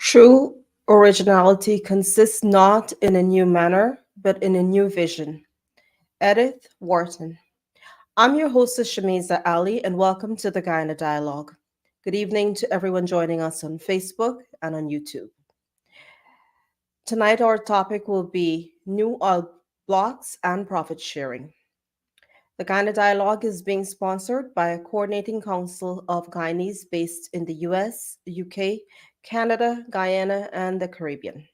True originality consists not in a new manner, but in a new vision. Edith Wharton. I'm your hostess, Shamiza Ali, and welcome to the Guyana Dialogue. Good evening to everyone joining us on Facebook and on YouTube. Tonight, our topic will be new oil blocks and profit sharing. The Guyana Dialogue is being sponsored by a coordinating council of Guyanese based in the US, UK, Canada, Guyana, and the Caribbean.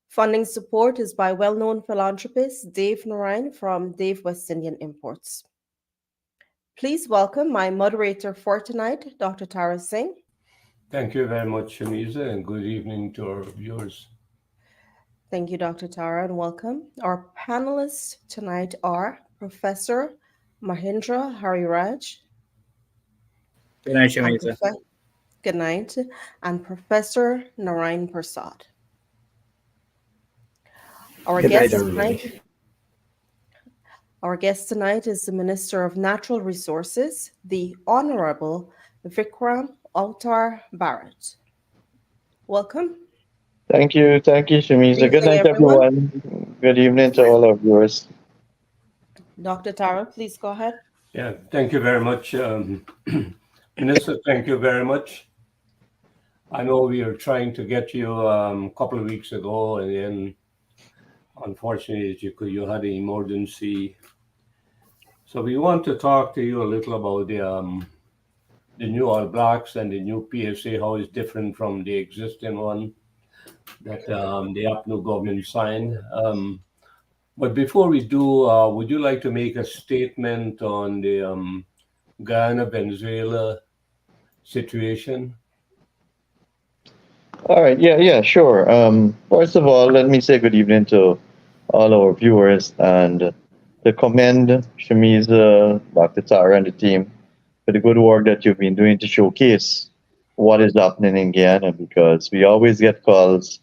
Funding support is by well known philanthropist Dave Narine from Dave West Indian Imports. Please welcome my moderator for tonight, Dr. Tara Singh. Thank you very much, Shamiza, and good evening to our viewers. Thank you, Dr. Tara, and welcome. Our panelists tonight are Professor Mahindra Hariraj Good night, and Shamiza. Good night, and Professor Narayan Prasad. Our Good night, guest everybody. tonight Our guest tonight is the Minister of Natural Resources, the Honorable Vickram Outar Bharrat. Welcome. Thank you, Good Shamiza. Good evening, night, everyone. everyone. Good evening to all our viewers. Dr. Tara, please go ahead. Yeah, thank you very much. Minister, thank you very much. I know we were trying to get you a couple of weeks ago, and then unfortunately you had an emergency. So we want to talk to you a little about the new oil blocks and the new PSA, how it's different from the existing one that the APNU government signed. But before we do, would you like to make a statement on the Guyana-Venezuela situation? All right, yeah, sure. First of all, let me say good evening to all our viewers and to commend Shamiza, Dr. Tara, and the team for the good work that you've been doing to showcase what is happening in Guyana, because we always get calls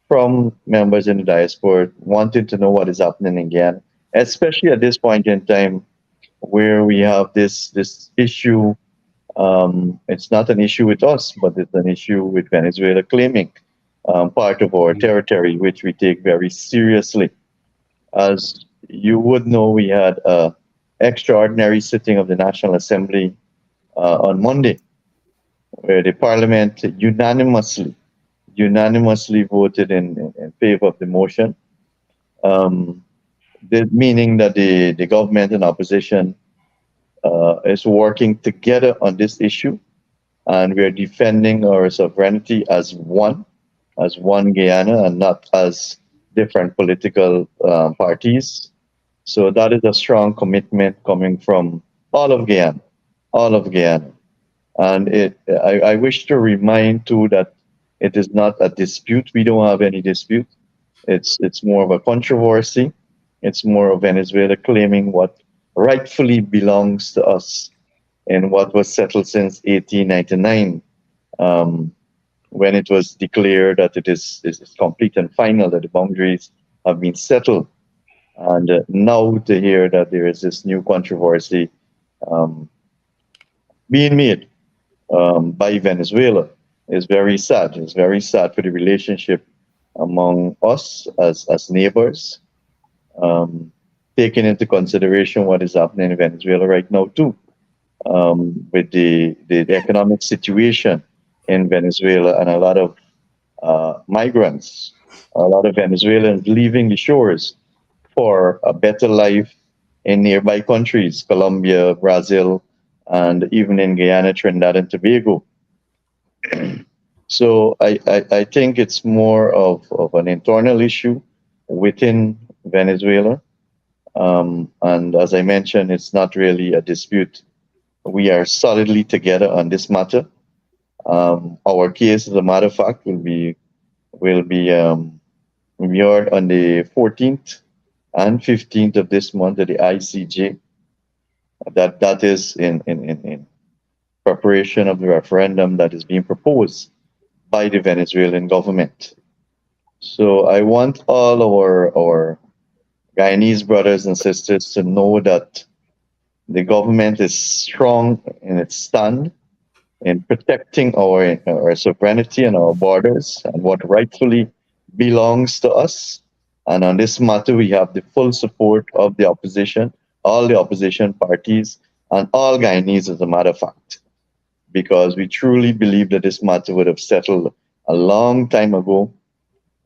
from members in the diaspora wanting to know what is happening in Guyana, especially at this point in time where we have this issue. It's not an issue with us, but it's an issue with Venezuela claiming part of our territory, which we take very seriously. As you would know, we had a extraordinary sitting of the National Assembly on Monday, where the Parliament unanimously voted in favor of the motion, meaning that the government and opposition is working together on this issue, and we're defending our sovereignty as one Guyana, and not as different political parties. So that is a strong commitment coming from all of Guyana. And I wish to remind too that it is not a dispute. We don't have any dispute. It's more of a controversy. It's more of Venezuela claiming what rightfully belongs to us in what was settled since 1899, when it was declared that it is complete and final, that the boundaries have been settled. And now to hear that there is this new controversy being made by Venezuela is very sad. It's very sad for the relationship among us as neighbors, taking into consideration what is happening in Venezuela right now too, with the economic situation in Venezuela, and a lot of migrants, a lot of Venezuelans leaving the shores for a better life in nearby countries, Colombia, Brazil, and even in Guyana, Trinidad, and Tobago. So I think it's more of an internal issue within Venezuela. And as I mentioned, it's not really a dispute. We are solidly together on this matter. Our case, as a matter of fact, will be heard on the 14th and 15th of this month at the ICJ. That is in preparation of the referendum that is being proposed by the Venezuelan government. So I want all our Guyanese brothers and sisters to know that the government is strong in its stand, in protecting our sovereignty and our borders and what rightfully belongs to us. And on this matter, we have the full support of the opposition, all the opposition parties, and all Guyanese, as a matter of fact, because we truly believe that this matter would have settled a long time ago.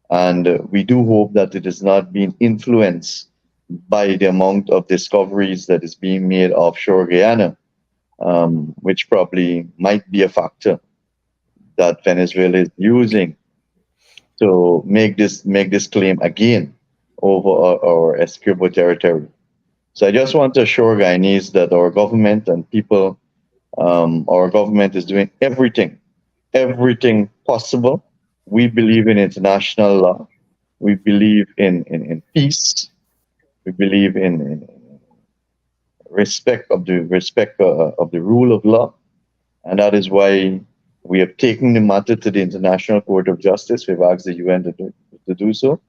And we do hope that it has not been influenced by the amount of discoveries that is being made offshore Guyana, which probably might be a factor that Venezuela is using to make this claim again over our Essequibo territory. So I just want to assure Guyanese that our government and people, our government is doing everything possible. We believe in international law. We believe in peace. We believe in respect of the rule of law, and that is why we have taken the matter to the International Court of Justice. We've asked the UN to do so,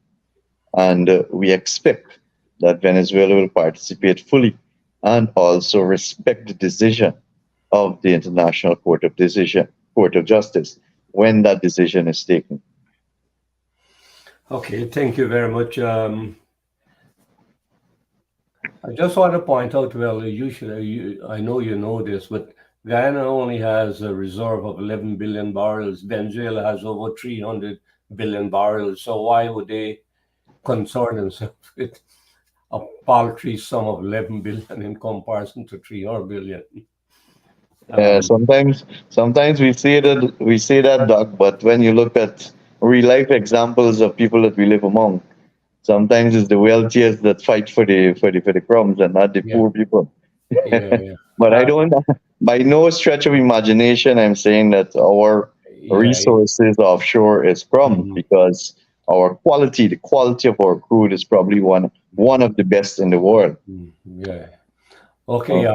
and we expect that Venezuela will participate fully and also respect the decision of the International Court of Justice when that decision is taken. Okay, thank you very much. I just want to point out, well, I know you know this, but Guyana only has a reserve of 11 billion barrels. Venezuela has over 300 billion barrels. So why would they concern themselves with a paltry sum of 11 billion in comparison to 300 billion? Sometimes we say that, Doc, but when you look at real life examples of people that we live among, sometimes it's the wealthiest that fight for the crumbs and not the poor people. Yeah. But I don't, by no stretch of imagination, I'm saying that our resources offshore is crumbs because the quality of our crude is probably one of the best in the world. Yeah. Okay.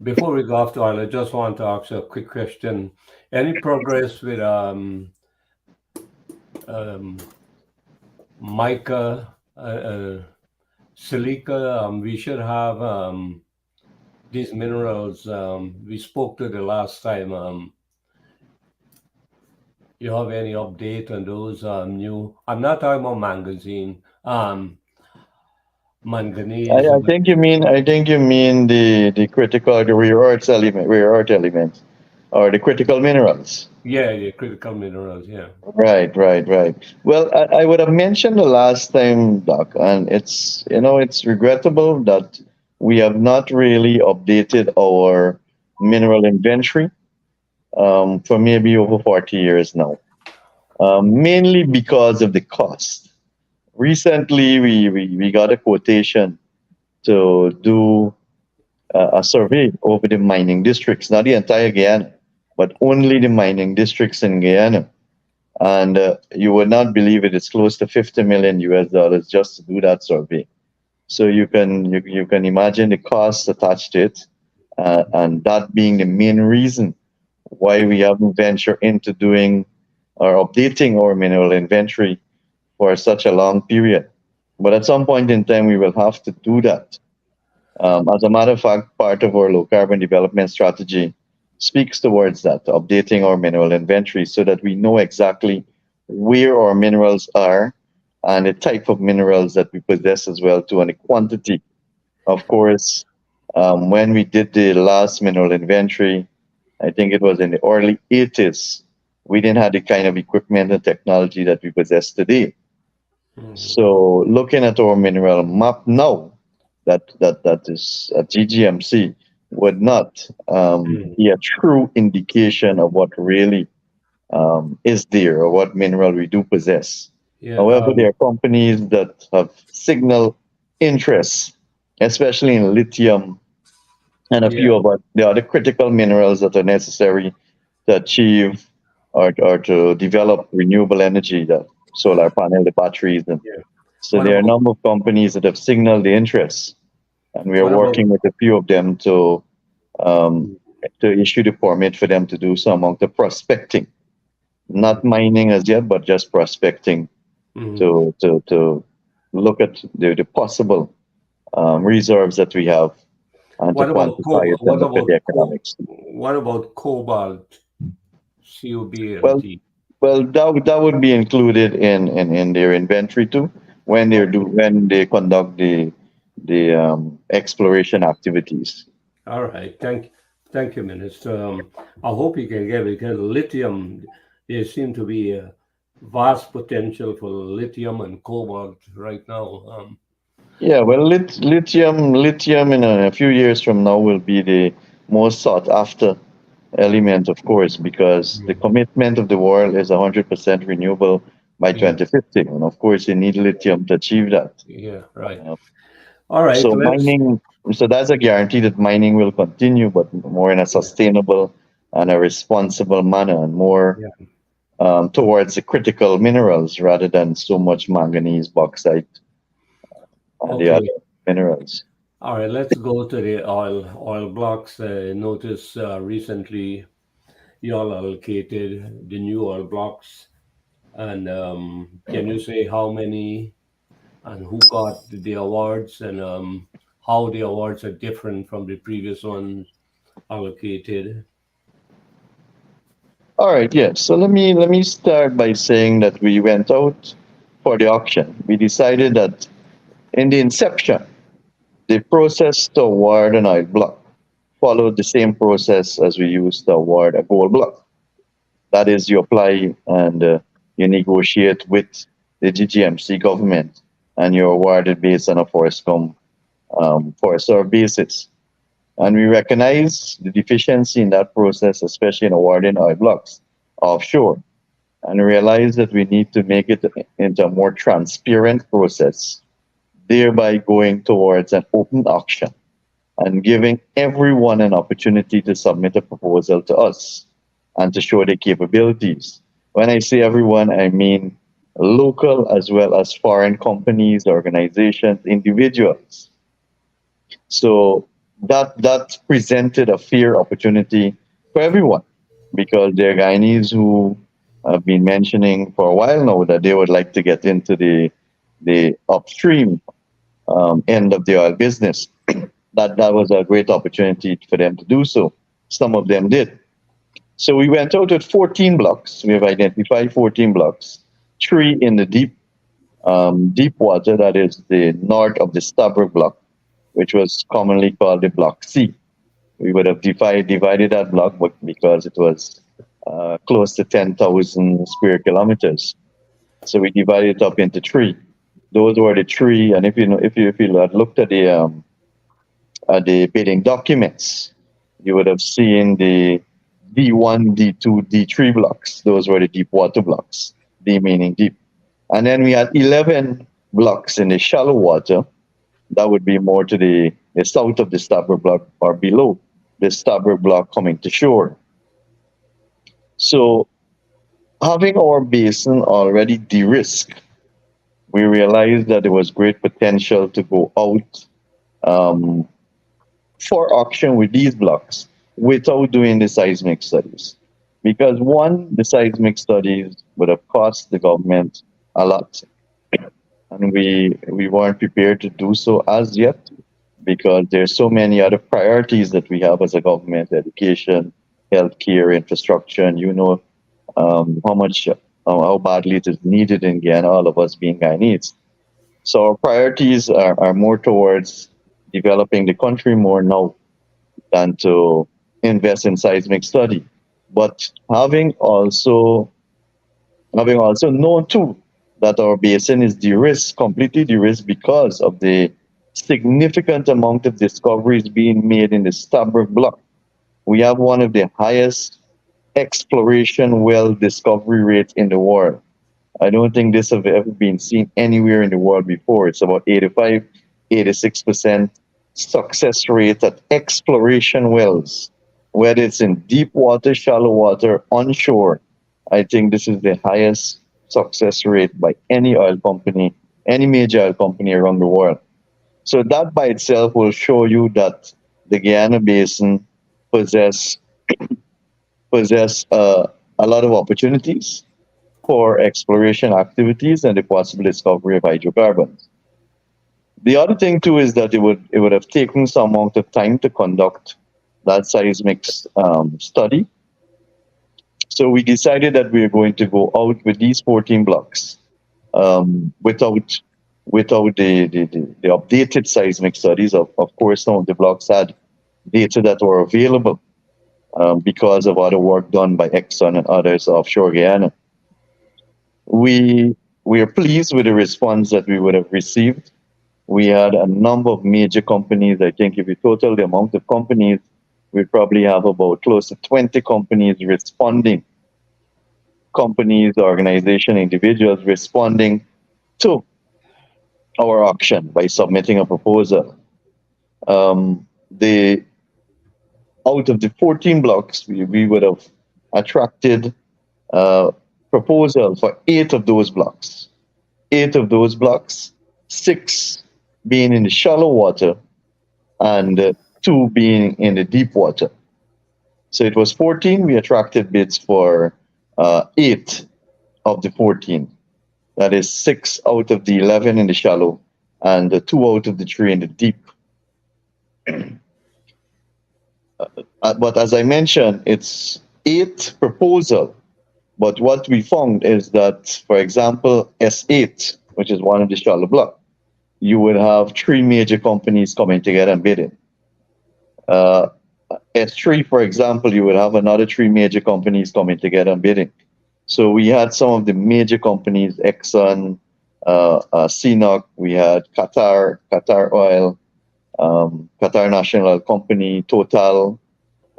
Before we go off to oil, I just want to ask a quick question. Any progress with mica, silica? We should have these minerals. We spoke to the last time. You have any update on those new? I'm not talking about manganese. I think you mean the critical, the rare earth elements, or the critical minerals. Yeah, the critical minerals. Yeah. Right. Well, I would have mentioned the last time, Doc, and it's regrettable that we have not really updated our mineral inventory for maybe over 40 years now, mainly because of the cost. Recently, we got a quotation to do a survey over the mining districts, not the entire Guyana, but only the mining districts in Guyana. And you would not believe it, it's close to $50 million US just to do that survey. So you can imagine the costs attached to it, and that being the main reason why we haven't ventured into doing or updating our mineral inventory for such a long period. But at some point in time, we will have to do that. As a matter of fact, part of our low carbon development strategy speaks towards that, updating our mineral inventory so that we know exactly where our minerals are and the type of minerals that we possess as well too, and the quantity. Of course, when we did the last mineral inventory, I think it was in the early 80s, we didn't have the kind of equipment and technology that we possess today. So looking at our mineral map now, that is a GGMC, would not be a true indication of what really is there or what mineral we do possess. Yeah, However, there are companies that have signaled interest, especially in lithium and a few of the other critical minerals that are necessary to achieve or to develop renewable energy, the solar panel, the batteries. And so there are a number of companies that have signaled the interest, and we are working with a few of them to issue the permit for them to do some amount of prospecting, not mining as yet, but just prospecting to look at the possible reserves that we have and to quantify it and look at the economics. What about cobalt? Well, COBLT. well, that would be included in their inventory too when when they conduct the exploration activities. All right. Thank you, Minister. I hope you can get, because lithium, there seem to be a vast potential for lithium and cobalt right now. Yeah, well, lithium in a few years from now will be the most sought after element, of course, because the Mm. commitment of the world is 100% renewable by Yeah, 2050, and of course, you need lithium to achieve that. yeah, right. Uh, All right, so let's. mining, so that's a guarantee that mining will continue, but more in a Yeah, sustainable and a responsible manner, and more yeah. towards the critical minerals rather than so much manganese, bauxite, and the Okay. other minerals. All right, let's go to the oil blocks. Notice recently you all allocated the new oil blocks, and can you say how many and who got the awards, and how the awards are different from the previous ones allocated? All right, yes. So let me start by saying that we went out for the auction. We decided that in the inception, the process to award an oil block followed the same process as we used to award a gold block. That is, you apply and you negotiate with the GGMC government, and you're awarded based on a forest or basis. And we recognize the deficiency in that process, especially in awarding oil blocks offshore, and realize that we need to make it into a more transparent process, thereby going towards an open auction and giving everyone an opportunity to submit a proposal to us and to show their capabilities. When I say everyone, I mean local as well as foreign companies, organizations, individuals. So that presented a fair opportunity for everyone, because there are Guyanese who have been mentioning for a while now that they would like to get into the upstream end of the oil business. That was a great opportunity for them to do so. Some of them did. So we went out with 14 blocks. We have identified 14 blocks, three in the deep water, that is the north of the Stabroek block, which was commonly called the Block C. We would have divided that block, but because it was close to 10,000 square kilometers, so we divided it up into three. Those were the three, and if you had looked at the bidding documents, you would have seen the D1, D2, D3 blocks. Those were the deep water blocks, D meaning deep. And then we had 11 blocks in the shallow water. That would be more to the south of the starboard block or below the starboard block coming to shore. So, having our basin already de-risked, we realized that there was great potential to go out um, for auction with these blocks without doing the seismic studies. Because one, the seismic studies would have cost the government a lot, and we weren't prepared to do so as yet, because there's so many other priorities that we have as a government: education, healthcare, infrastructure, and how badly it is needed in Guyana, all of us being Guyanese. So our priorities are more towards developing the country more now than to invest in seismic study. But having also known too that our basin is de-risked, completely de-risked, because of the significant amount of discoveries being made in the Stabroek block. We have one of the highest exploration well discovery rates in the world. I don't think this have ever been seen anywhere in the world before. It's about 85, 86% success rate at exploration wells, whether it's in deep water, shallow water, onshore. I think this is the highest success rate by any oil company, any major oil company around the world. So that by itself will show you that the Guyana Basin possess possess a lot of opportunities for exploration activities and the possible discovery of hydrocarbons. The other thing too is that it would have taken some amount of time to conduct that seismic study. So we decided that we are going to go out with these 14 blocks without the updated seismic studies. Of course, some of the blocks had data that were available because of other work done by Exxon and others offshore Guyana. We are pleased with the response that we would have received. We had a number of major companies. I think if you total the amount of companies, we probably have about close to 20 companies responding. Companies, organization, individuals responding to our auction by submitting a proposal. The out of the 14 blocks, we would have attracted proposal for 8 of those blocks. 8 of those blocks, 6 being in the shallow water and 2 being in the deep water. So it was 14. We attracted bids for 8 of the 14. That is 6 out of the 11 in the shallow and 2 out of the 3 in the deep. But as I mentioned, it's 8 proposal. But what we found is that, for example, S8, which is one of the shallow block, you would have 3 major companies coming together and bidding. S3, for example, you would have another 3 major companies coming together and bidding. So we had some of the major companies, Exxon, CNOOC, we had Qatar Oil, Qatar National Oil Company, Total,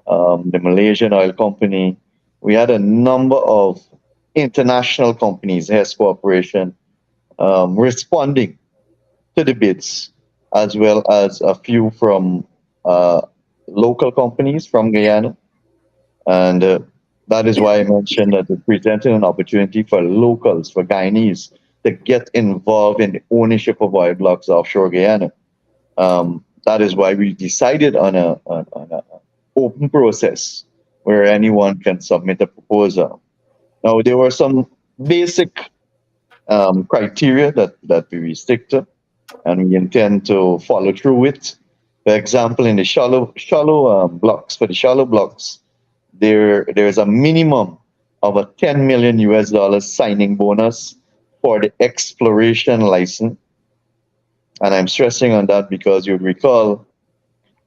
the Malaysian Oil Company. We had a number of international companies, Hess Corporation, responding to the bids, as well as a few from local companies from Guyana. And that is why I mentioned that it presented an opportunity for locals, for Guyanese, to get involved in the ownership of oil blocks offshore Guyana. That is why we decided on an open process where anyone can submit a proposal. Now, there were some basic criteria that we stick to, and we intend to follow through with. For example, in the shallow blocks, for the shallow blocks, there's a minimum of a $10 million signing bonus for the exploration license. And I'm stressing on that because you'd recall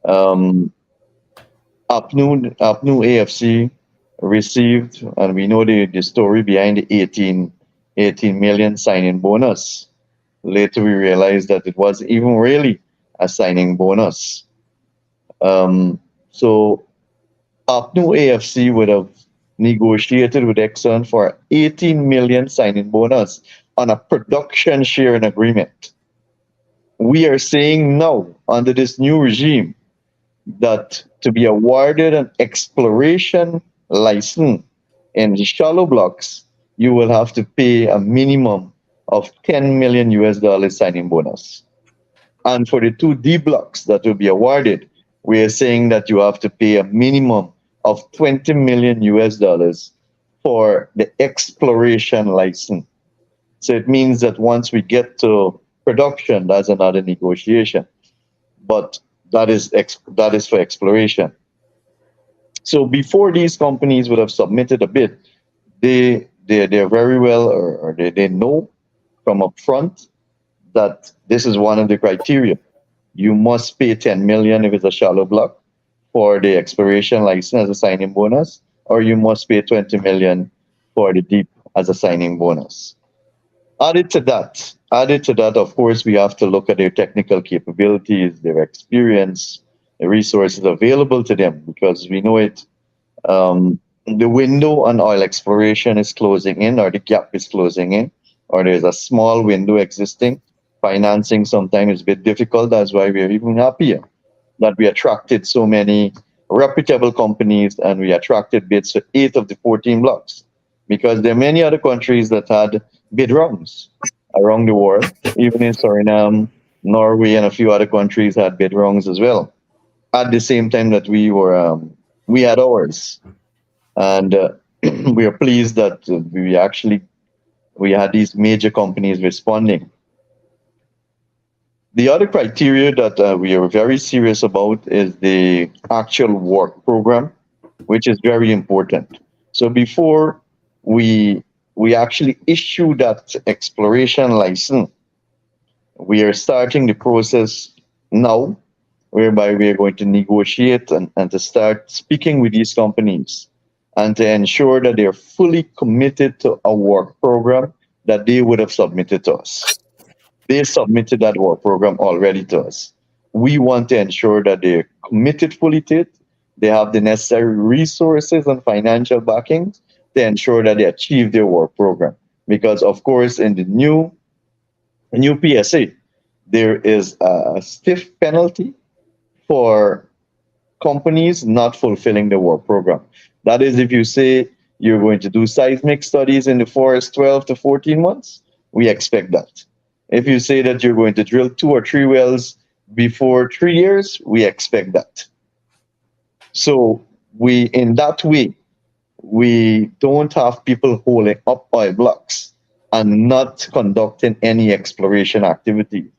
APNU AFC received, and we know the story behind the 18 million signing bonus. Later we realized that it wasn't even really a signing bonus. So APNU AFC would have negotiated with Exxon for 18 million signing bonus on a production sharing agreement. We are saying now, under this new regime, that to be awarded an exploration license in the shallow blocks, you will have to pay a minimum of $10 million signing bonus. And for the 2 D blocks that will be awarded, we are saying that you have to pay a minimum of $20 million for the exploration license. So it means that once we get to production, that's another negotiation. But that is for exploration. So before these companies would have submitted a bid, they're very well, or they know from up front that this is one of the criteria. You must pay 10 million if it's a shallow block for the exploration license as a signing bonus, or you must pay 20 million for the deep as a signing bonus. Added to that, of course, we have to look at their technical capabilities, their experience, the resources available to them, because we know it. The window on oil exploration is closing in, or the gap is closing in, or there's a small window existing. Financing sometimes is a bit difficult. That's why we're even happier that we attracted so many reputable companies, and we attracted bids for 8 of the 14 blocks, because there are many other countries that had bid rounds around the world. Even in Suriname, Norway, and a few other countries had bid rounds as well. At the same time that we had ours, and we are pleased that we had these major companies responding. The other criteria that we are very serious about is the actual work program, which is very important. So before we actually issue that exploration license, we are starting the process now, whereby we are going to negotiate and to start speaking with these companies and to ensure that they're fully committed to a work program that they would have submitted to us. They submitted that work program already to us. We want to ensure that they're committed fully to it. They have the necessary resources and financial backing to ensure that they achieve their work program. Because, of course, in the new PSA, there is a stiff penalty for companies not fulfilling the work program. That is, if you say you're going to do seismic studies in the forest 12 to 14 months, we expect that. If you say that you're going to drill 2 or 3 wells before 3 years, we expect that. So in that way, we don't have people holding up oil blocks and not conducting any exploration activities,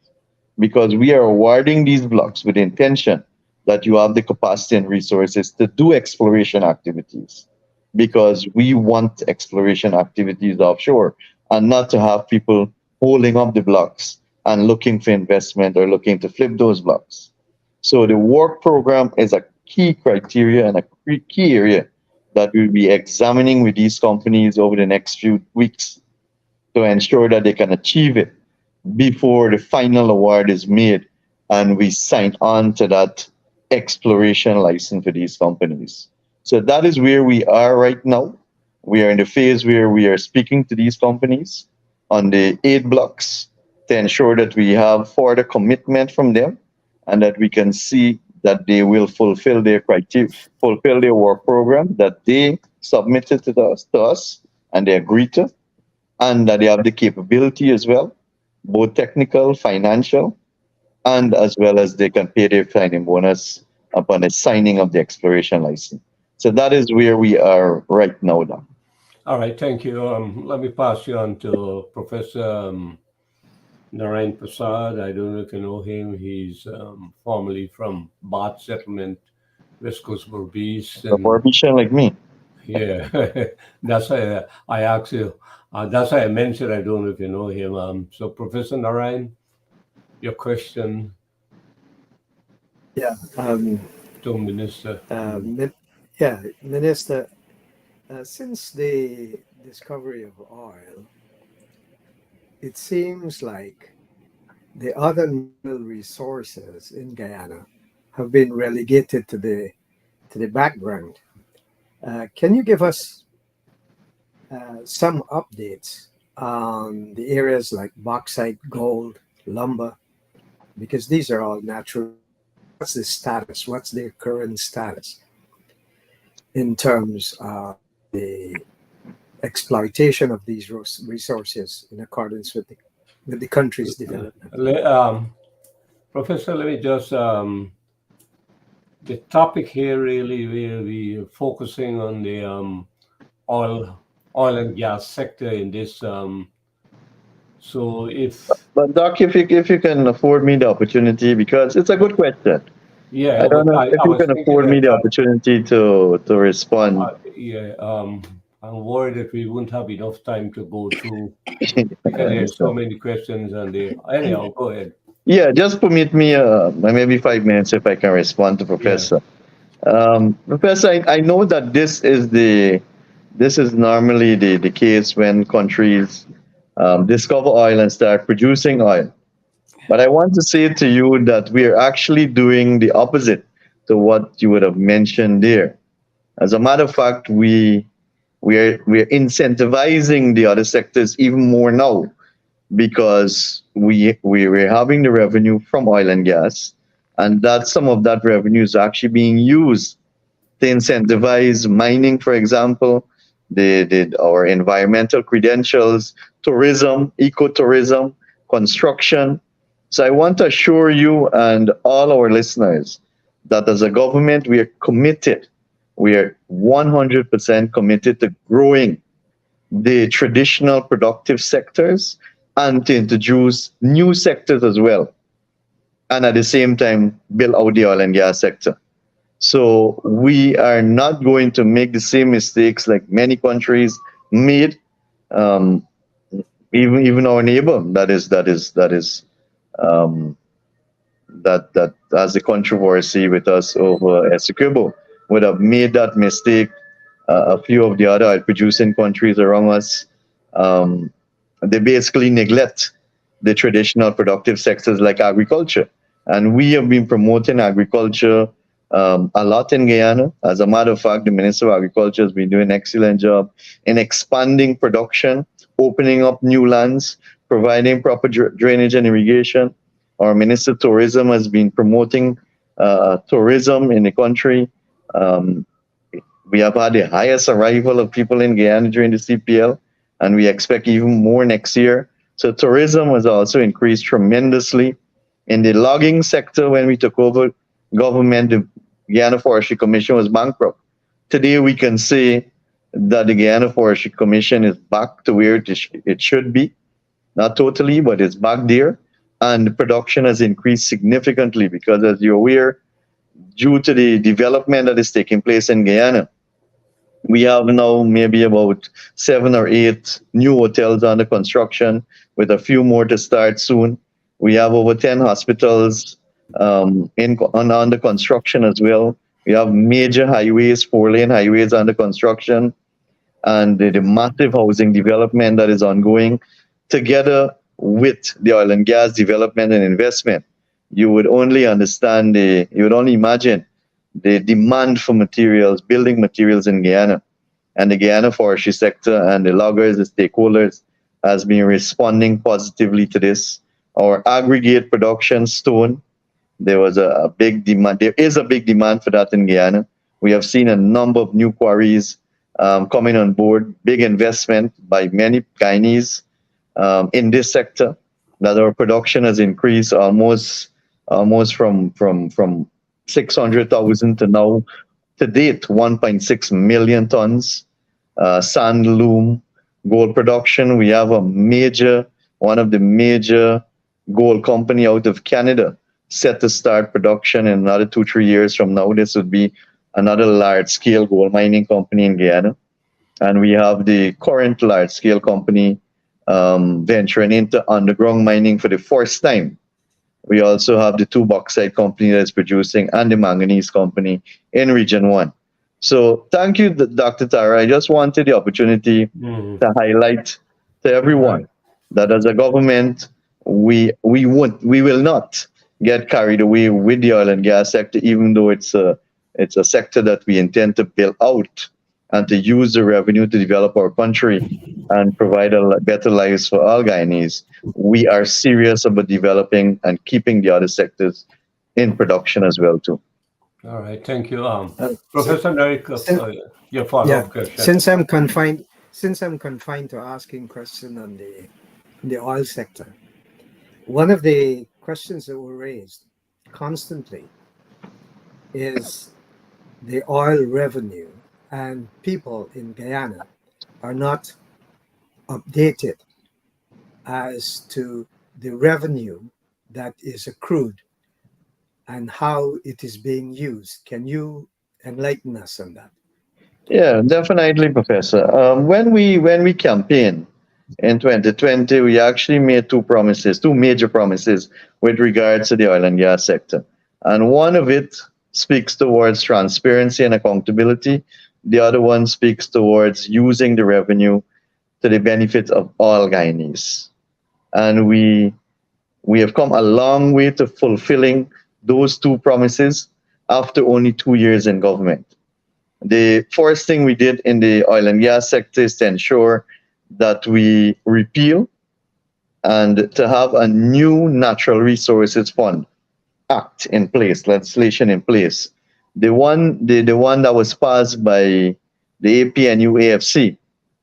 because we are awarding these blocks with the intention that you have the capacity and resources to do exploration activities, because we want exploration activities offshore and not to have people holding up the blocks and looking for investment or looking to flip those blocks. So the work program is a key criteria and a key area that we'll be examining with these companies over the next few weeks to ensure that they can achieve it before the final award is made and we sign on to that exploration license for these companies. So that is where we are right now. We are in the phase where we are speaking to these companies on the 8 blocks to ensure that we have further commitment from them and that we can see that they will fulfill their criteria, fulfill their work program that they submitted to us and they agreed to, and that they have the capability as well, both technical, financial, and as well as they can pay their signing bonus upon the signing of the exploration license. So that is where we are right now. Doc. All right, thank you. Let me pass you on to Professor Narayan Prasad. I don't know if you know him. He's formerly from Bharrat settlement, West Coast Berbice. A formation like me. Yeah, that's why I asked you. That's why I mentioned I don't know if you know him. So, Professor Narayan, your question Yeah, to Minister. Minister, since the discovery of oil, it seems like the other mineral resources in Guyana have been relegated to the background. Can you give us some updates on the areas like bauxite, gold, lumber? Because these are all natural. What's the status? What's their current status in terms of the exploitation of these resources in accordance with the country's development? Professor, let me just the topic here really will be focusing on the oil and gas sector in this. So if But Doc, if you can afford me the opportunity, because it's a good question. yeah, I don't know if I you was can thinking afford me the that, opportunity to respond. I'm worried that we won't have enough time to go through I because there's so understand. many questions and there. Anyhow, go ahead. Yeah, just permit me maybe 5 minutes if I can respond to Yeah. Professor. Professor, I know that this is normally the case when countries discover oil and start producing oil. But I want to say to you that we are actually doing the opposite to what you would have mentioned there. As a matter of fact, we're incentivizing the other sectors even more now because we're having the revenue from oil and gas, and that some of that revenue is actually being used to incentivize mining, for example, our environmental credentials, tourism, ecotourism, construction. So I want to assure you and all our listeners that as a government, we are committed. We are 100% committed to growing the traditional productive sectors and to introduce new sectors as well. And at the same time, build out the oil and gas sector. So we are not going to make the same mistakes like many countries made. Um, even our neighbor um, that has the controversy with us over Essequibo would have made that mistake. A few of the other oil producing countries around us, um, they basically neglect the traditional productive sectors like agriculture. And we have been promoting agriculture a lot in Guyana. As a matter of fact, the Minister of Agriculture has been doing an excellent job in expanding production, opening up new lands, providing proper drainage and irrigation. Our Minister of Tourism has been promoting tourism in the country. Um, we have had the highest arrival of people in Guyana during the CPL, and we expect even more next year. So tourism has also increased tremendously. In the logging sector, when we took over government, the Guyana Forestry Commission was bankrupt. Today, we can say that the Guyana Forestry Commission is back to where it should be. Not totally, but it's back there. And the production has increased significantly because, as you're aware, due to the development that is taking place in Guyana, we have now maybe about 7 or 8 new hotels under construction, with a few more to start soon. We have over 10 hospitals under construction as well. We have major highways, 4-lane highways under construction, and the massive housing development that is ongoing, together with the oil and gas development and investment. You would only imagine the demand for materials, building materials in Guyana. And the Guyana forestry sector and the loggers, the stakeholders, has been responding positively to this. Our aggregate production stone, there is a big demand for that in Guyana. We have seen a number of new quarries coming on board, big investment by many Guyanese in this sector, that our production has increased almost from 600,000 to now, to date, 1.6 million tons. Sand, loom, gold production. We have one of the major gold company out of Canada set to start production in another 2-3 years from now. This would be another large-scale gold mining company in Guyana. And we have the current large-scale company venturing into underground mining for the first time. We also have the 2 bauxite company that is producing, and the manganese company in Region 1. So thank you, Dr. Tara. I just wanted the opportunity to highlight to everyone that as a government, we will not get carried away with the oil and gas sector, even though it's a sector that we intend to build out and to use the revenue to develop our country and provide better lives for all Guyanese. We are serious about developing and keeping the other sectors in production as well too. All right, thank you, Professor Derek. Your follow-up question. Since I'm confined to asking questions on the oil sector, one of the questions that were raised constantly is the oil revenue, and people in Guyana are not updated as to the revenue that is accrued and how it is being used. Can you enlighten us on that? Yeah, definitely, Professor. When we campaigned in 2020, we actually made 2 major promises with regards to the oil and gas sector. And one of it speaks towards transparency and accountability. The other one speaks towards using the revenue to the benefit of all Guyanese. And we have come a long way to fulfilling those 2 promises after only 2 years in government. The first thing we did in the oil and gas sector is to ensure that we repeal and to have a new Natural Resources Fund Act in place, legislation in place. The one that was passed by the APNU AFC,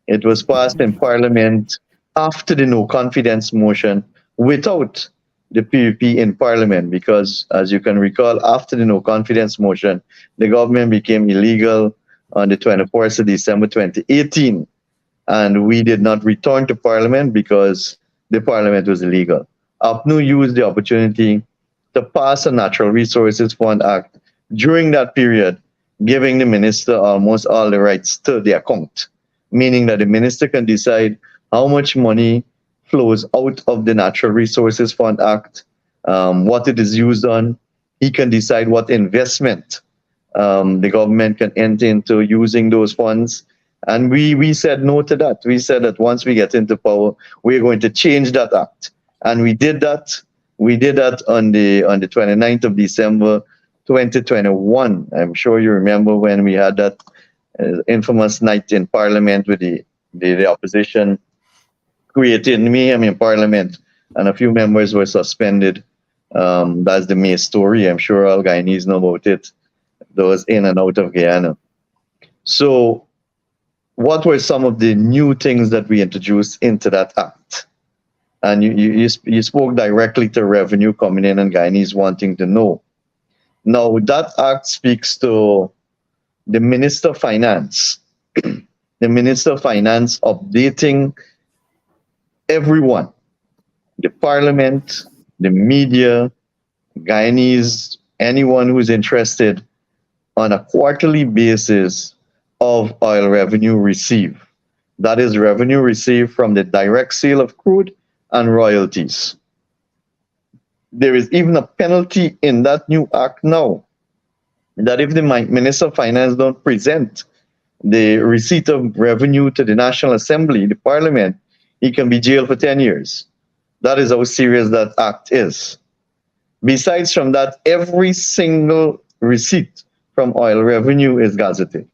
it was passed in Parliament after the no confidence motion, without the PVP in Parliament, because as you can recall, after the no confidence motion, the government became illegal on the 24th of December 2018, and we did not return to Parliament because the Parliament was illegal. APNU used the opportunity to pass a Natural Resources Fund Act during that period, giving the minister almost all the rights to the account, meaning that the minister can decide how much money flows out of the Natural Resources Fund Act, what it is used on. He can decide what investment the government can enter into using those funds. And we said no to that. We said that once we get into power, we're going to change that act. And we did that. We did that on the 29th of December 2021. I'm sure you remember when we had that infamous night in Parliament with the opposition creating mayhem in Parliament, and a few members were suspended. That's the May story. I'm sure all Guyanese know about it. Those in and out of Guyana. So what were some of the new things that we introduced into that act? And you spoke directly to revenue coming in and Guyanese wanting to know. Now, that act speaks to the Minister of Finance. The Minister of Finance updating everyone, the Parliament, the media, Guyanese, anyone who's interested, on a quarterly basis of oil revenue received. That is revenue received from the direct sale of crude and royalties. There is even a penalty in that new act now that if the Minister of Finance don't present the receipt of revenue to the National Assembly, the Parliament, he can be jailed for 10 years. That is how serious that act is. Besides from that, every single receipt from oil revenue is gazetted.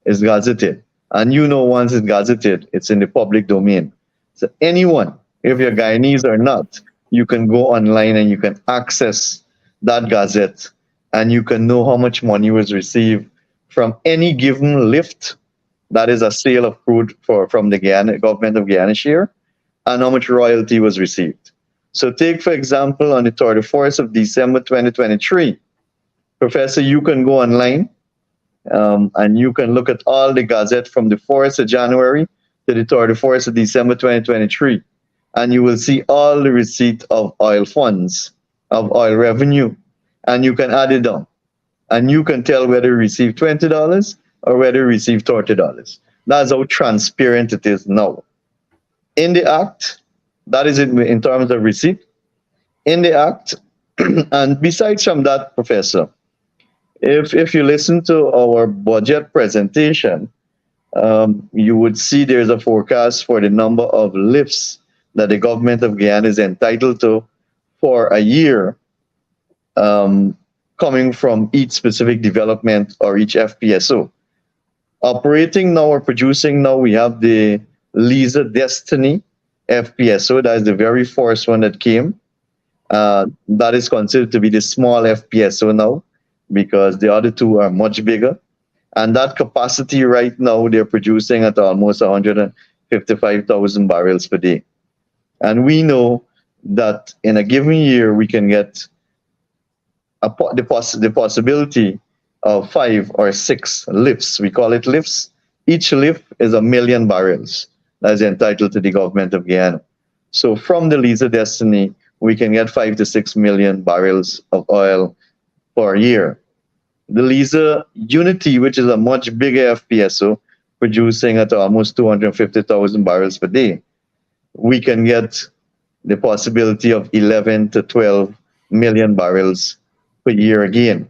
It's gazetted. And you know, once it's gazetted, it's in the public domain. So anyone, if you're Guyanese or not, you can go online and you can access that gazette and you can know how much money was received from any given lift, that is a sale of crude from the government of Guyana share, and how much royalty was received. So take, for example, on the 31st of December 2023, Professor, you can go online and you can look at all the gazette from the 4th of January to the 31st of December 2023, and you will see all the receipt of oil funds, of oil revenue, and you can add it down. And you can tell whether you received $20 or whether you received $30. That's how transparent it is now. In the Act, that is it in terms of receipt. In the Act, and besides from that, Professor, if you listen to our budget presentation, you would see there's a forecast for the number of lifts that the government of Guyana is entitled to for a year, coming from each specific development or each FPSO. Operating now or producing now, we have the Liza Destiny FPSO. That is the very first one that came. That is considered to be the small FPSO now, because the other two are much bigger. And that capacity right now, they're producing at almost 155,000 barrels per day. And we know that in a given year, we can get the possibility of 5 or 6 lifts. We call it lifts. Each lift is 1 million barrels that is entitled to the government of Guyana. So from the Liza Destiny, we can get 5 to 6 million barrels of oil per year. The Liza Unity, which is a much bigger FPSO, producing at almost 250,000 barrels per day, we can get the possibility of 11 to 12 million barrels per year again.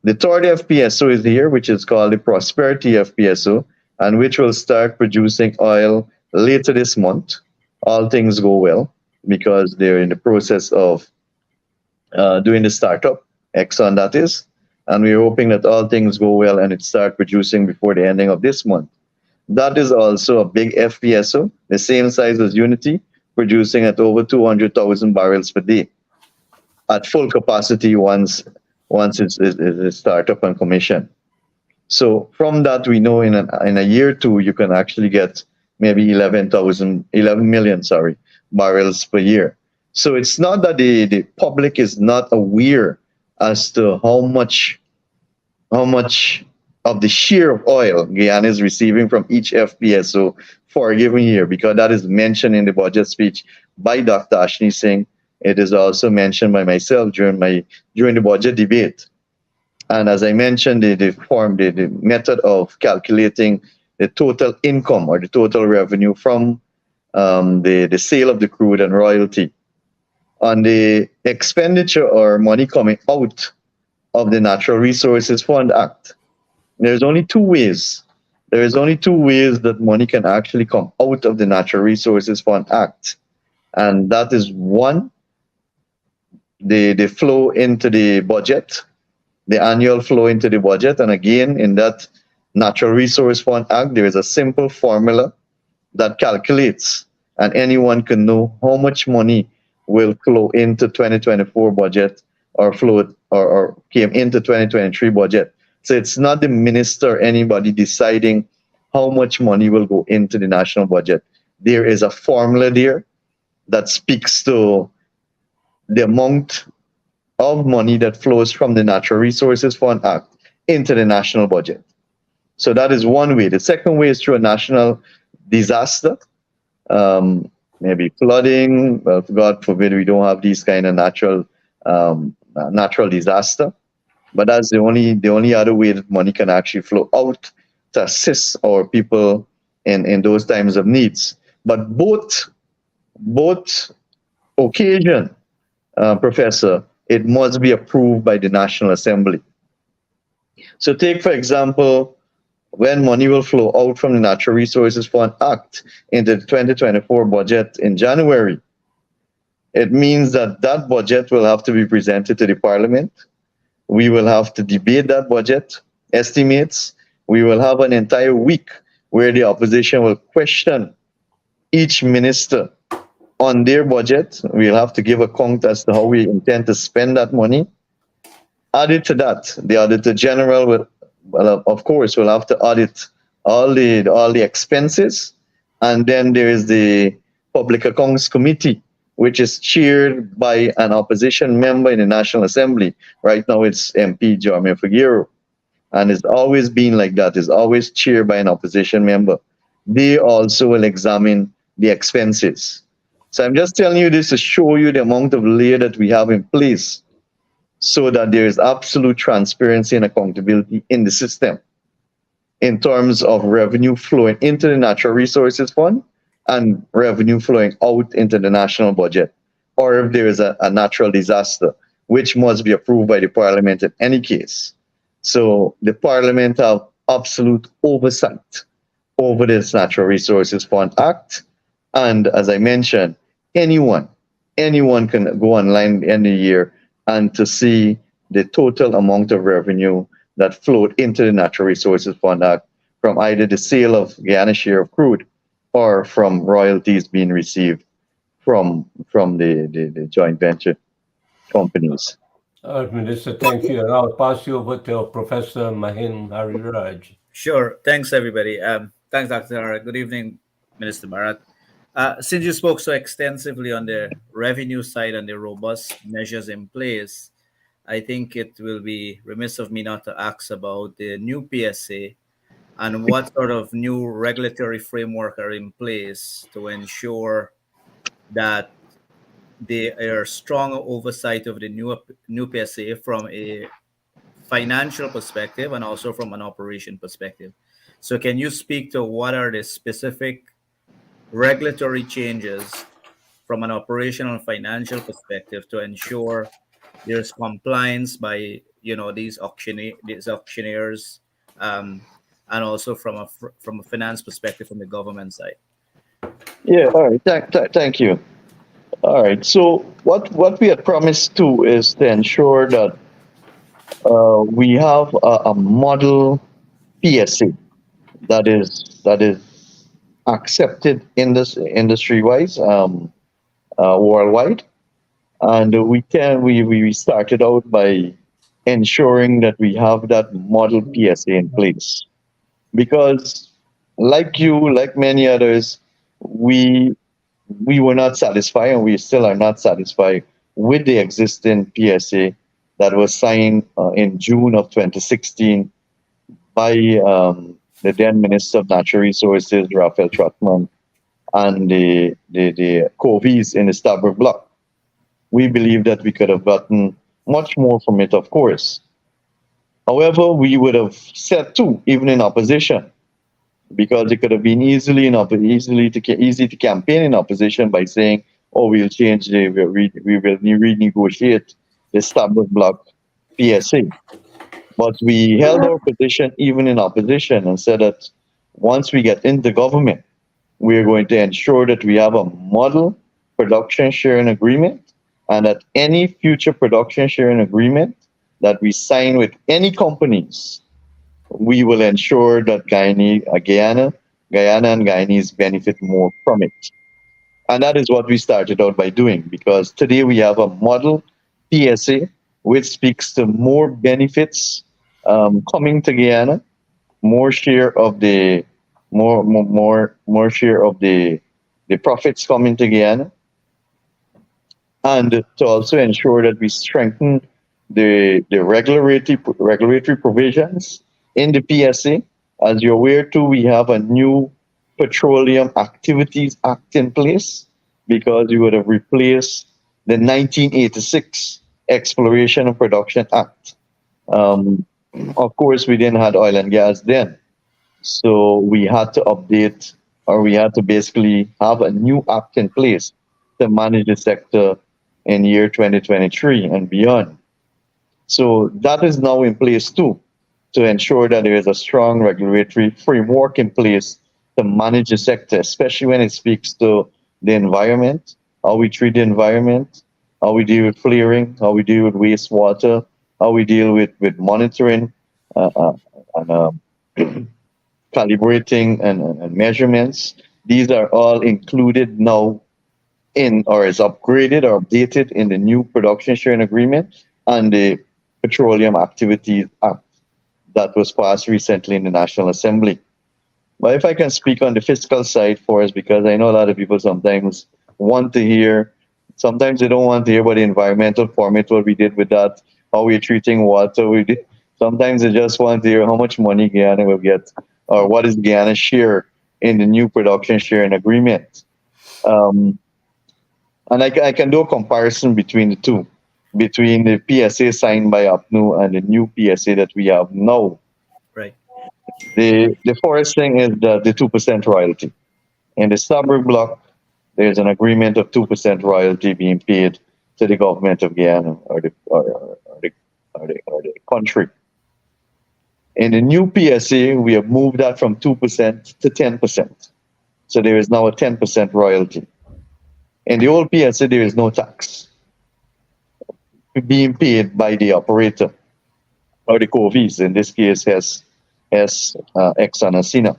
The third FPSO is here, which is called the Prosperity FPSO, and which will start producing oil later this month. All things go well, because they're in the process of doing the startup, Exxon that is, and we're hoping that all things go well and it start producing before the ending of this month. That is also a big FPSO, the same size as Unity, producing at over 200,000 barrels per day at full capacity once it's startup and commission. So from that, we know in a year or two, you can actually get maybe 11 million barrels per year. So it's not that the public is not aware as to how much of the share of oil Guyana is receiving from each FPSO for a given year, because that is mentioned in the budget speech by Dr. Ashni Singh. It is also mentioned by myself during the budget debate. And as I mentioned, the method of calculating the total income or the total revenue from the sale of the crude and royalty on the expenditure or money coming out of the Natural Resources Fund Act. There's only two ways. There is only two ways that money can actually come out of the Natural Resources Fund Act. And that is one, the flow into the budget, the annual flow into the budget. And again, in that Natural Resource Fund Act, there is a simple formula that calculates, and anyone can know how much money will flow into 2024 budget or flow or came into 2023 budget. So it's not the minister or anybody deciding how much money will go into the national budget. There is a formula there that speaks to the amount of money that flows from the Natural Resources Fund Act into the national budget. So that is one way. The second way is through a national disaster, maybe flooding. Well, God forbid we don't have these kind of natural disaster. But that's the only other way that money can actually flow out to assist our people in those times of needs. But both occasion, Professor, it must be approved by the National Assembly. So take, for example, when money will flow out from the Natural Resources Fund Act into the 2024 budget in January, it means that that budget will have to be presented to the Parliament. We will have to debate that budget estimates. We will have an entire week where the opposition will question each minister on their budget. We'll have to give account as to how we intend to spend that money. Added to that, the Auditor General will, well, of course, will have to audit all the expenses. And then there is the Public Accounts Committee, which is chaired by an opposition member in the National Assembly. Right now it's MP Jeremy Figueroa. And it's always been like that. It's always chaired by an opposition member. They also will examine the expenses. So I'm just telling you this to show you the amount of layer that we have in place so that there is absolute transparency and accountability in the system in terms of revenue flowing into the Natural Resources Fund and revenue flowing out into the national budget, or if there is a natural disaster, which must be approved by the Parliament in any case. So the Parliament have absolute oversight over this Natural Resources Fund Act. And as I mentioned, anyone can go online at the end of the year and to see the total amount of revenue that flowed into the Natural Resources Fund Act from either the sale of Guyana share of crude or from royalties being received from the joint venture companies. Minister, thank you. And I'll pass you over to Professor Mahin Hariraj. Sure. Thanks, everybody. Thanks, Dr. Hara. Good evening, Minister Bharrat. Since you spoke so extensively on the revenue side and the robust measures in place, I think it will be remiss of me not to ask about the new PSA and what sort of new regulatory framework are in place to ensure that there are strong oversight of the new PSA from a financial perspective and also from an operation perspective. So can you speak to what are the specific regulatory changes from an operational and financial perspective to ensure there's compliance by these auctioneers, and also from a finance perspective from the government side? Yeah, all right. Thank you. All right. So what we had promised to is to ensure that we have a model PSA that is accepted industry-wise, worldwide, and we started out by ensuring that we have that model PSA in place, because like many others, we were not satisfied, and we still are not satisfied with the existing PSA that was signed in June of 2016 by the then Minister of Natural Resources, Raphael Trotman, and the COVIs in the Stabroek Block. We believe that we could have gotten much more from it, of course. However, we would have said too, even in opposition, because it could have been easy to campaign in opposition by saying, "Oh, we'll change we will renegotiate the Starbuck Block PSA." But we held our position even in opposition and said that once we get into government, we are going to ensure that we have a model production sharing agreement, and that any future production sharing agreement that we sign with any companies, we will ensure that Guyana and Guyanese benefit more from it. And that is what we started out by doing, because today we have a model PSA which speaks to more benefits coming to Guyana, more share of the more share of the profits coming to Guyana, and to also ensure that we strengthen the regulatory provisions in the PSA. As you're aware too, we have a new Petroleum Activities Act in place, because we would have replaced the 1986 Exploration and Production Act. Um, of course, we didn't have oil and gas then, so we had to update, or we had to basically have a new act in place to manage the sector in year 2023 and beyond. So that is now in place too, to ensure that there is a strong regulatory framework in place to manage the sector, especially when it speaks to the environment, how we treat the environment, how we deal with flaring, how we deal with wastewater, how we deal with monitoring and calibrating and measurements. These are all included now in, or is upgraded or updated in, the new production sharing agreement and the Petroleum Activities Act that was passed recently in the National Assembly. But if I can speak on the fiscal side for us, because I know a lot of people sometimes want to hear, sometimes they don't want to hear about the environmental permit, what we did with that, how we're treating water. Sometimes they just want to hear how much money Guyana will get, or what is Guyana's share in the new production sharing agreement. Um, and I can do a comparison between the two, between the PSA signed by APNU and the new PSA that we have now. Right. The first thing is the 2% royalty. In the Starbuck block, there's an agreement of 2% royalty being paid to the government of Guyana, or the country. In the new PSA, we have moved that from 2% to 10%. So there is now a 10% royalty. In the old PSA, there is no tax being paid by the operator, or the COVs, in this case, Exxon and Sina.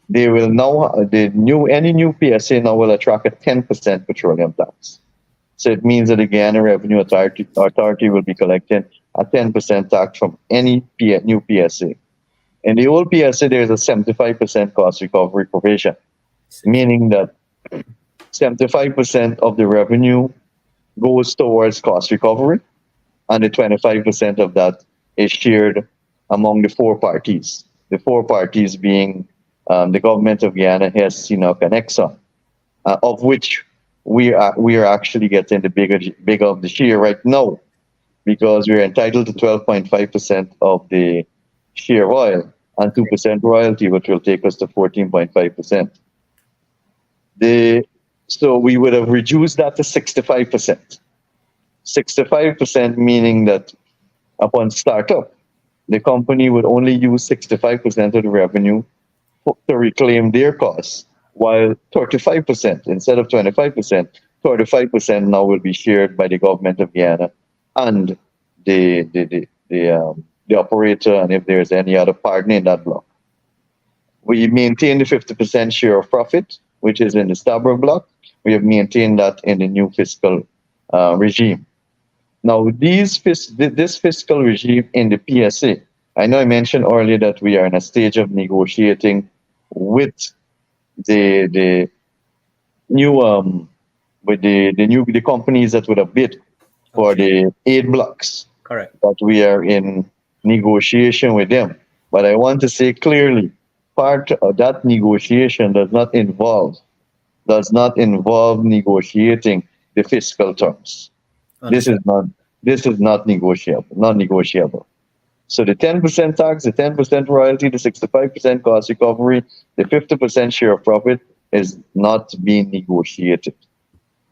They will now, any new PSA now will attract a 10% petroleum tax. So it means that the Guyana Revenue Authority will be collecting a 10% tax from any new PSA. In the old PSA, there is a 75% cost recovery provision, meaning that 75% of the revenue goes towards cost recovery, and the 25% of that is shared among the four parties. The four parties being the government of Guyana, Hess, CNOOC, and Exxon, of which we are actually getting the bigger of the share right now, because we're entitled to 12.5% of the share oil and 2% royalty, which will take us to 14.5%. So we would have reduced that to 65%. 65% meaning that upon startup, the company would only use 65% of the revenue to reclaim their costs, while 35%, instead of 25%, 35% now will be shared by the government of Guyana and the operator, and if there's any other partner in that block. We maintain the 50% share of profit, which is in the Starbuck block. We have maintained that in the new fiscal regime. Now, this fiscal regime in the PSA, I know I mentioned earlier that we are in a stage of negotiating with the new the companies that would have bid for the 8 blocks. Correct. But we are in negotiation with them. But I want to say clearly, part of that negotiation does not involve negotiating the fiscal terms. This is not negotiable. So the 10% tax, the 10% royalty, the 65% cost recovery, the 50% share of profit is not being negotiated.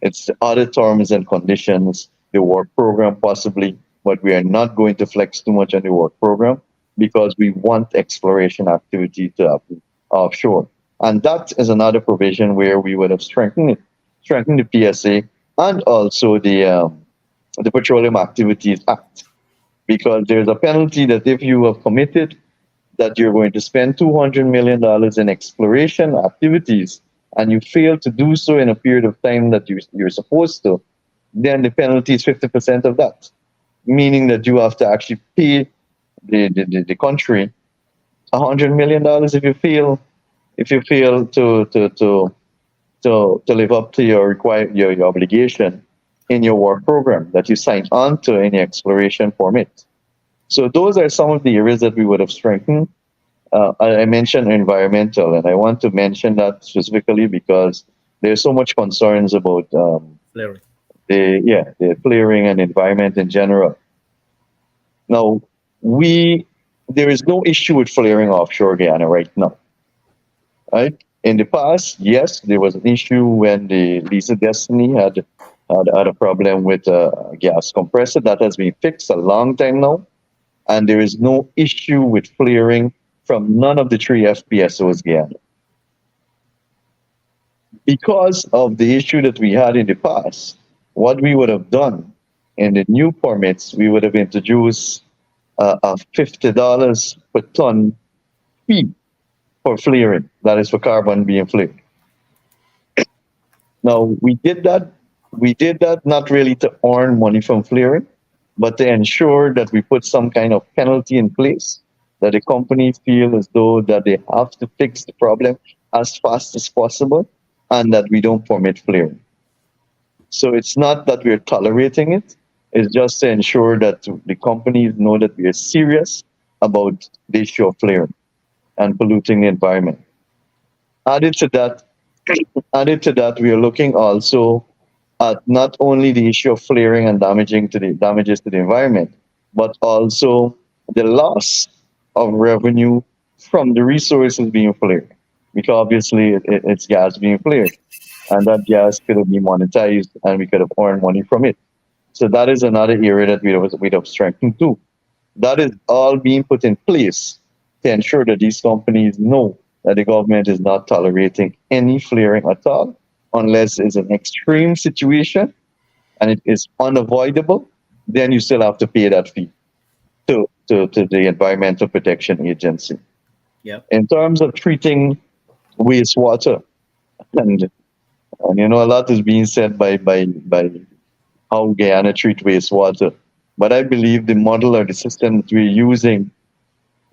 It's the other terms and conditions, the work program possibly, but we are not going to flex too much on the work program because we want exploration activity to happen offshore. And that is another provision where we would have strengthened the PSA and also the Petroleum Activities Act, because there's a penalty that if you have committed that you're going to spend $200 million in exploration activities and you fail to do so in a period of time that you're supposed to, then the penalty is 50% of that, meaning that you have to actually pay the country $100 million if you fail to live up to your obligation in your work program that you signed on to in the exploration permit. So those are some of the areas that we would have strengthened. I mentioned environmental, and I want to mention that specifically because there's so much concerns about Flaring. the flaring and environment in general. Now, there is no issue with flaring offshore Guyana right now. Right? In the past, yes, there was an issue when the Lisa Destiny had a problem with a gas compressor. That has been fixed a long time now, and there is no issue with flaring from none of the three FPSOs Guyana. Because of the issue that we had in the past, what we would have done in the new permits, we would have introduced a $50 per ton fee for flaring. That is for carbon being flared. Now we did that. We did that not really to earn money from flaring, but to ensure that we put some kind of penalty in place that the company feel as though that they have to fix the problem as fast as possible, and that we don't permit flaring. So it's not that we're tolerating it. It's just to ensure that the companies know that we are serious about the issue of flaring and polluting the environment. Added to that, we are looking also at not only the issue of flaring and damages to the environment, but also the loss of revenue from the resources being flared, because obviously it's gas being flared, and that gas could have been monetized, and we could have earned money from it. So that is another area that we'd have strengthened too. That is all being put in place to ensure that these companies know that the government is not tolerating any flaring at all, unless it's an extreme situation and it is unavoidable. Then you still have to pay that fee to the Environmental Protection Agency. Yep. In terms of treating wastewater, and a lot is being said by how Guyana treat wastewater, but I believe the model or the system that we're using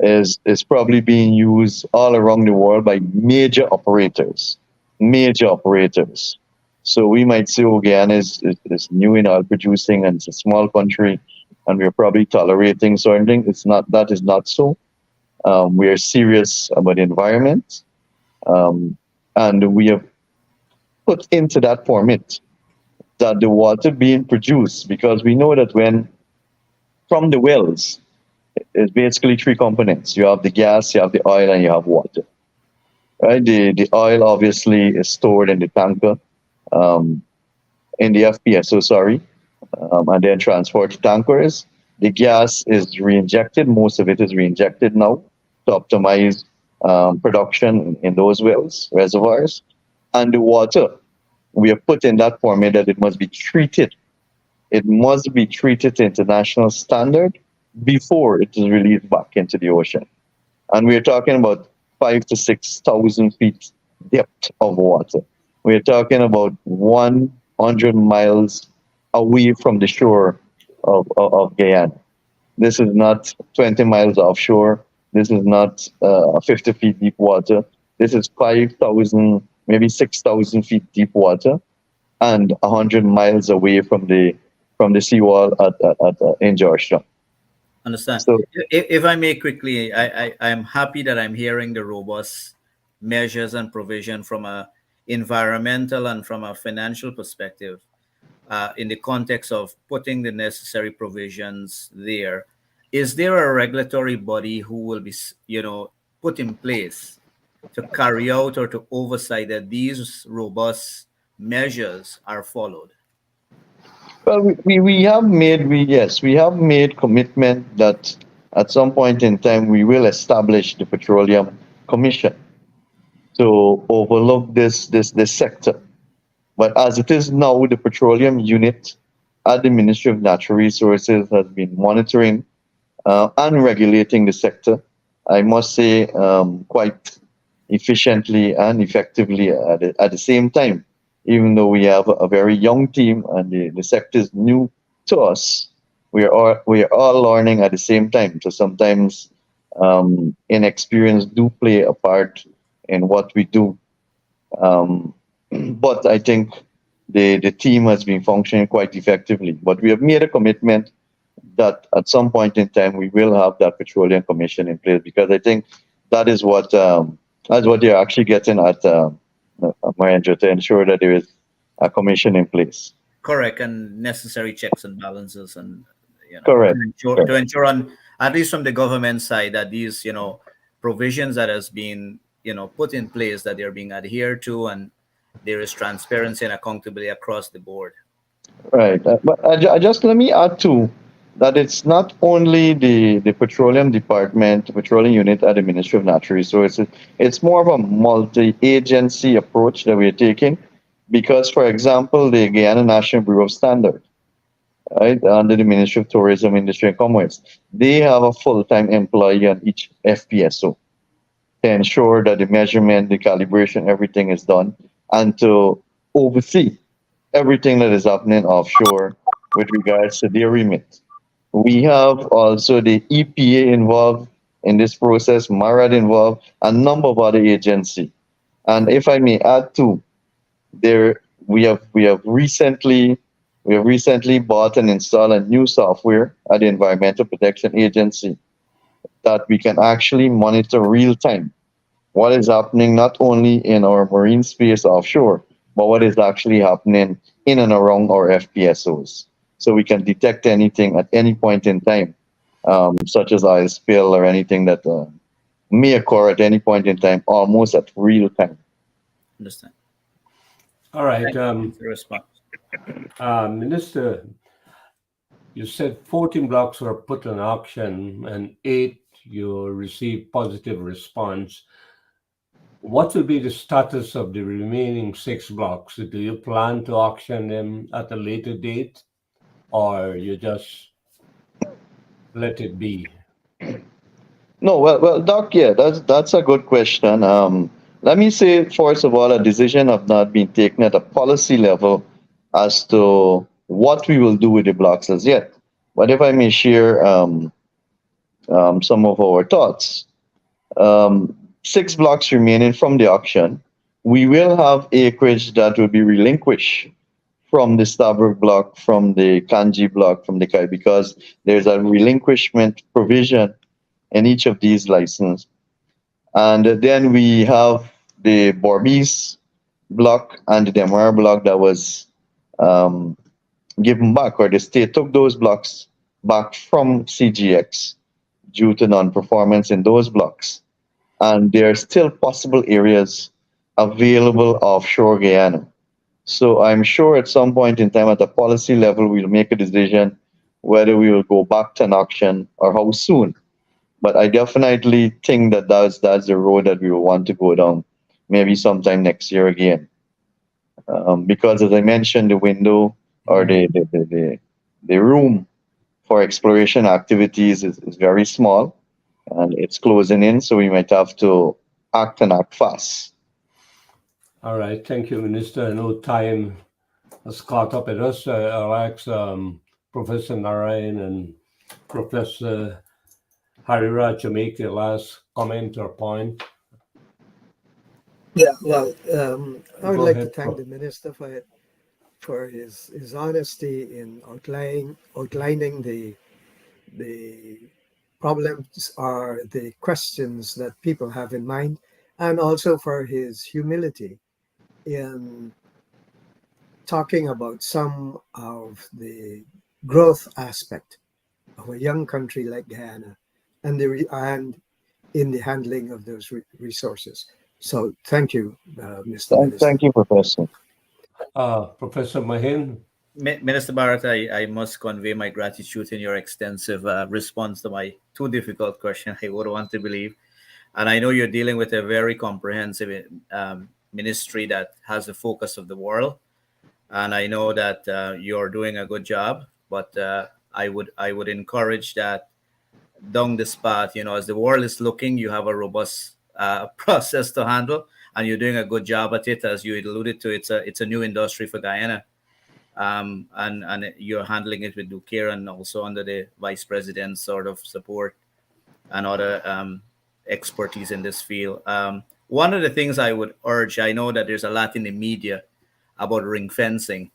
is probably being used all around the world by major operators. So we might say, oh, Guyana is new in oil producing and it's a small country and we're probably tolerating certain things. It's not, that is not so. We are serious about the environment, and we have put into that permit that the water being produced, because we know that when from the wells, it's basically three components. You have the gas, you have the oil, and you have water. Right? The oil obviously is stored in the tanker, in the FPSO, sorry, and then transport to tankers. The gas is reinjected. Most of it is reinjected now to optimize production in those wells, reservoirs. And the water, we have put in that permit that it must be treated. It must be treated to international standard before it is released back into the ocean. And we're talking about 5,000 to 6,000 feet depth of water. We're talking about 100 miles away from the shore of Guyana. This is not 20 miles offshore. This is not 50 feet deep water. This is 5,000, maybe 6,000 feet deep water, and 100 miles away from the seawall in Georgetown. Understand. So, If I may quickly, I am happy that I'm hearing the robust measures and provision from a environmental and from a financial perspective, in the context of putting the necessary provisions there. is there a regulatory body who will be, put in place to carry out or to oversight that these robust measures are followed? Well, we have made we have made commitment that at some point in time we will establish the Petroleum Commission to overlook this sector. But as it is now, the petroleum unit at the Ministry of Natural Resources has been monitoring and regulating the sector. I must say, quite efficiently and effectively at the same time. Even though we have a very young team and the sector is new to us, we are all learning at the same time. So sometimes inexperience do play a part in what we do. Um, but I think the team has been functioning quite effectively. But we have made a commitment that at some point in time we will have that petroleum commission in place, because I think that is what they're actually getting at, Mahendra, to ensure that there is a commission in place. Correct, and necessary checks and balances, and Correct. to ensure on, at least from the government side, that these provisions that has been put in place, that they're being adhered to, and there is transparency and accountability across the board. Right. But I just let me add too that it's not only the petroleum department, petroleum unit at the Ministry of Natural Resources. It's more of a multi-agency approach that we're taking, because, for example, the Guyana National Bureau of Standards, right, under the Ministry of Tourism, Industry and Commerce, they have a full-time employee on each FPSO to ensure that the measurement, the calibration, everything is done, and to oversee everything that is happening offshore with regards to their remit. We have also the EPA involved in this process, MARAD involved, a number of other agencies. And if I may add too, there we have recently bought and installed a new software at the Environmental Protection Agency that we can actually monitor real time what is happening not only in our marine space offshore, but what is actually happening in and around our FPSOs. So we can detect anything at any point in time, such as oil spill or anything that may occur at any point in time, almost at real time. Understand? All right. Thank you for the response. Minister, you said 14 blocks were put on auction and 8 you received positive response. What will be the status of the remaining 6 blocks? Do you plan to auction them at a later date, or you just let it be? No, well, Doc, yeah, that's a good question. Let me say first of all, a decision have not been taken at a policy level as to what we will do with the blocks as yet. But if I may share some of our thoughts, 6 blocks remaining from the auction, we will have acreage that will be relinquished from the Stabroek block, from the Kanji block, from the Kai, because there's a relinquishment provision in each of these licenses. And then we have the Borbis block and the Demar block that was um, given back, or the state took those blocks back from CGX due to non-performance in those blocks. And there are still possible areas available offshore Guyana. So I'm sure at some point in time at the policy level, we'll make a decision whether we will go back to an auction or how soon. But I definitely think that that's the road that we will want to go down, maybe sometime next year again. Because as I mentioned, the window or the room for exploration activities is very small and it's closing in, so we might have to act and act fast. All right. Thank you, Minister. I know time has caught up with us. I'll ask Professor Narayan and Professor Harira to make the last comment or point. Yeah, well, I would Go like to ahead, thank Prof. the minister for his honesty in outlining the problems or the questions that people have in mind, and also for his humility in talking about some of the growth aspect of a young country like Guyana, and and in the handling of those resources. So thank you, Mr. Minister. Thank you, Professor. Professor Mahin. Minister Bharrat, I must convey my gratitude in your extensive response to my too difficult question. I would want to believe. And I know you're dealing with a very comprehensive ministry that has the focus of the world. And I know that you're doing a good job. But I would encourage that down this path, as the world is looking, you have a robust process to handle, and you're doing a good job at it. As you alluded to, it's a new industry for Guyana, and you're handling it with due care and also under the vice president's sort of support and other expertise in this field. One of the things I would urge, I know that there's a lot in the media about ring fencing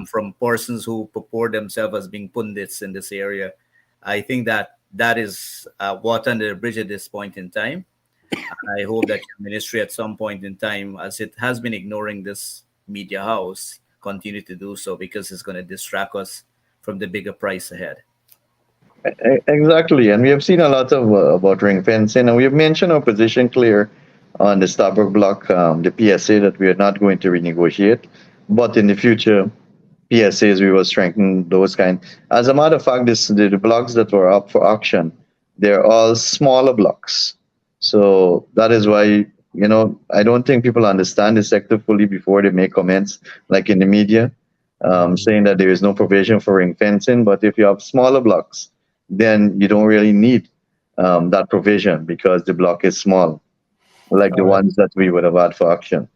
from persons who purport themselves as being pundits in this area. I think that is water under the bridge at this point in time. I hope that your ministry at some point in time, as it has been ignoring this media house, continue to do so, because it's going to distract us from the bigger price ahead. Exactly, and we have seen a lot of about ring fencing, and we have mentioned our position clear on the Starbuck block, the PSA, that we are not going to renegotiate, but in the future, PSAs we will strengthen those kind. As a matter of fact, the blocks that were up for auction, they're all smaller blocks, so that is why I don't think people understand the sector fully before they make comments like in the media, saying that there is no provision for ring fencing. But if you have smaller blocks, then you don't really need that provision because the block is small, like the All right. ones that we would have had for auction.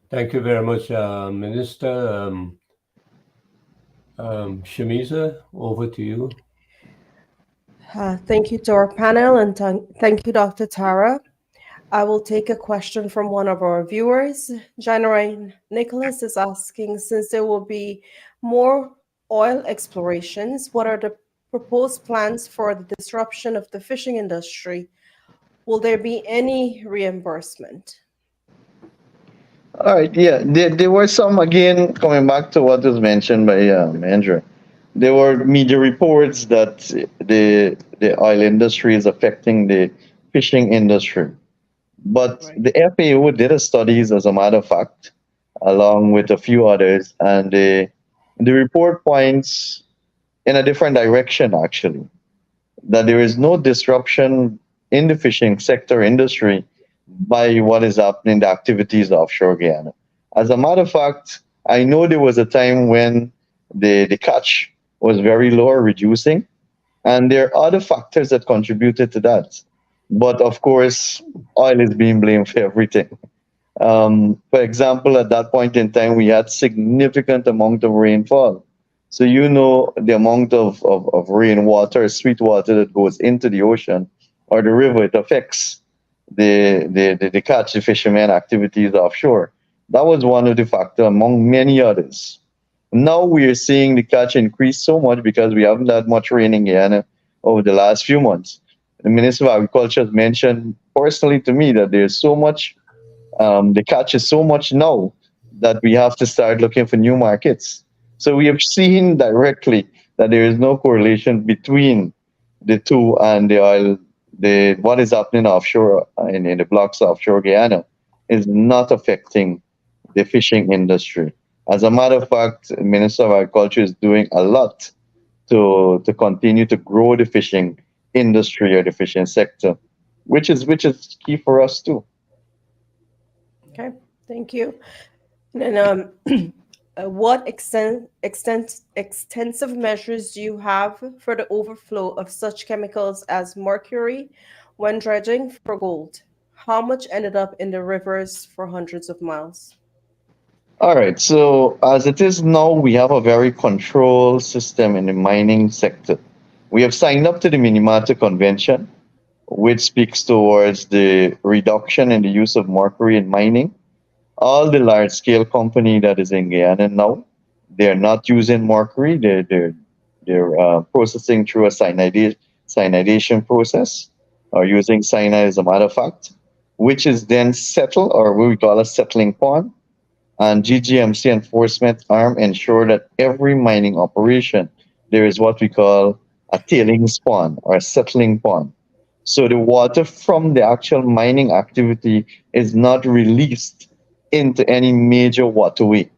Thank you very much, Minister. Shamisa, over to you. Thank you to our panel, and thank you, Dr. Tara. I will take a question from one of our viewers. January Nicholas is asking, since there will be more oil explorations, what are the proposed plans for the disruption of the fishing industry? Will there be any reimbursement? All right, yeah, there were some, again, coming back to what was mentioned by Andrew. There were media reports that the oil industry is affecting the fishing industry. But Right. the FAO did a studies, as a matter of fact, along with a few others, and the report points in a different direction, actually, that there is no disruption in the fishing sector industry by what is happening, the activities offshore Guyana. As a matter of fact, I know there was a time when the catch was very low or reducing, and there are other factors that contributed to that. But of course, oil is being blamed for everything. For example, at that point in time, we had significant amount of rainfall. So the amount of rainwater, sweet water that goes into the ocean or the river, it affects the catch, the fishermen activities offshore. That was one of the factors among many others. Now we are seeing the catch increase so much because we haven't had much rain in Guyana over the last few months. The Minister of Agriculture has mentioned personally to me that there's so much, the catch is so much now that we have to start looking for new markets. So we have seen directly that there is no correlation between the two, and the oil, what is happening offshore in the blocks offshore Guyana is not affecting the fishing industry. As a matter of fact, the Minister of Agriculture is doing a lot to continue to grow the fishing industry or the fishing sector, which is key for us too. Okay, thank you. And what extensive measures do you have for the overflow of such chemicals as mercury when dredging for gold? How much ended up in the rivers for hundreds of miles? All right, so as it is now, we have a very controlled system in the mining sector. We have signed up to the Minamata Convention, which speaks towards the reduction in the use of mercury in mining. All the large scale company that is in Guyana now, they're not using mercury. They're processing through a cyanidation process, or using cyanide as a matter of fact, which is then settled, or what we call a settling pond. And GGMC enforcement arm ensure that every mining operation there is what we call a tailings pond or a settling pond. So the water from the actual mining activity is not released into any major waterway,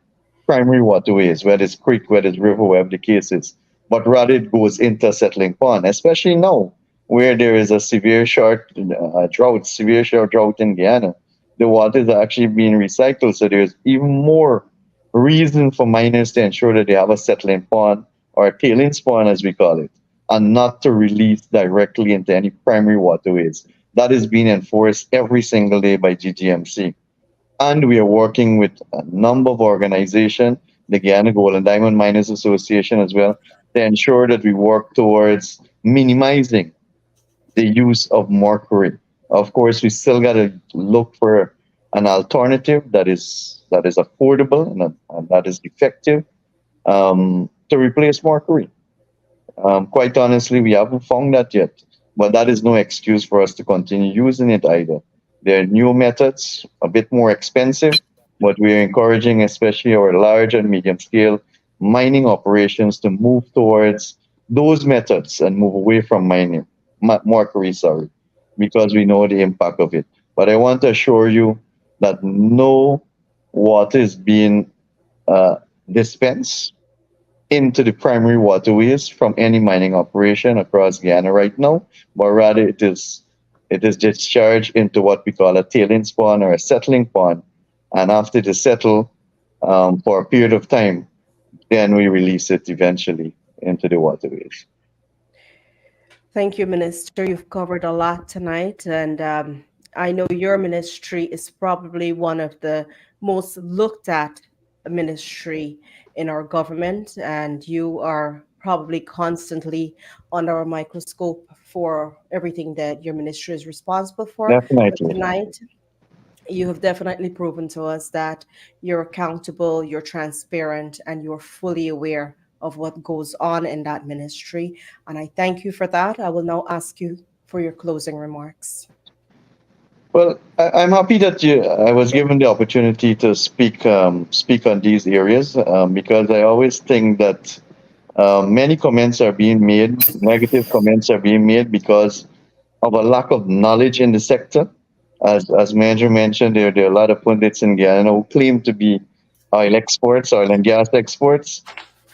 primary waterways, whether it's creek, whether it's river, whatever the case is, but rather it goes into a settling pond, especially now where there is a severe short drought in Guyana. The waters are actually being recycled, so there's even more reason for miners to ensure that they have a settling pond or a tailings pond, as we call it, and not to release directly into any primary waterways. That is being enforced every single day by GGMC. And we are working with a number of organizations, the Guyana Gold and Diamond Miners Association as well, to ensure that we work towards minimizing the use of mercury. Of course, we still got to look for an alternative that is affordable and that is effective to replace mercury. Quite honestly, we haven't found that yet, but that is no excuse for us to continue using it either. There are new methods, a bit more expensive, but we're encouraging, especially our large and medium scale mining operations, to move towards those methods and move away from mining, mercury, sorry, because we know the impact of it. But I want to assure you that no water is being uh, dispensed into the primary waterways from any mining operation across Guyana right now, but rather it is discharged into what we call a tailings pond or a settling pond, and after they settle for a period of time, then we release it eventually into the waterways. Thank you, Minister. You've covered a lot tonight, and I know your ministry is probably one of the most looked at ministry in our government, and you are probably constantly under a microscope for everything that your ministry is responsible for. But Definitely. tonight, you have definitely proven to us that you're accountable, you're transparent, and you're fully aware of what goes on in that ministry. And I thank you for that. I will now ask you for your closing remarks. Well, I'm happy that I was given the opportunity to speak on these areas because I always think that many comments are being made, negative comments are being made because of a lack of knowledge in the sector. As Manager mentioned, there are a lot of pundits in Guyana who claim to be oil and gas exports.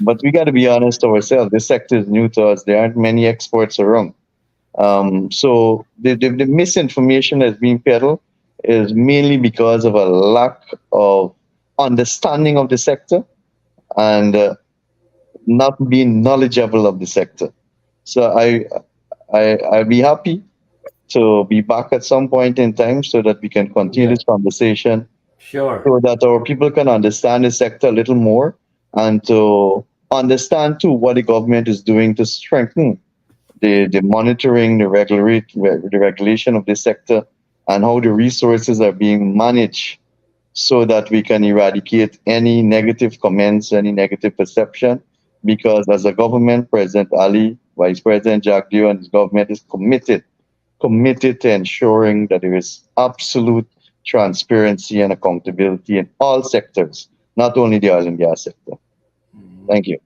But we got to be honest ourselves. This sector is new to us. There aren't many exports around. So the misinformation that's being peddled is mainly because of a lack of understanding of the sector and not being knowledgeable of the sector. So I'd be happy to be back at some point in time so that we can continue Yeah, this conversation sure. so that our people can understand the sector a little more and to understand too what the government is doing to strengthen the monitoring, the regulation of this sector, and how the resources are being managed so that we can eradicate any negative comments, any negative perception. Because as a government, President Ali, Vice President Jack Dio, and his government is committed to ensuring that there is absolute transparency and accountability in all sectors, not only the oil and gas sector. Thank you.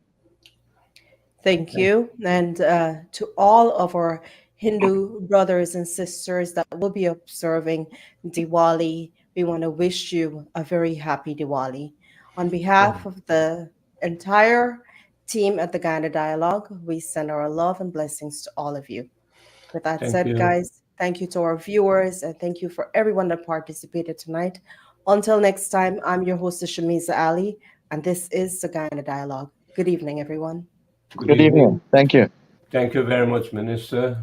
Thank you. And to all of our Hindu brothers and sisters that will be observing Diwali, we want to wish you a very happy Diwali. On behalf of the entire team at the Guyana Dialogue, we send our love and blessings to all of you. With that Thank said, you. guys, thank you to our viewers and thank you for everyone that participated tonight. Until next time, I'm your host, Shamiza Ali, and this is the Guyana Dialogue. Good evening, everyone. Good Good evening. evening. Thank you. Thank you very much, Minister.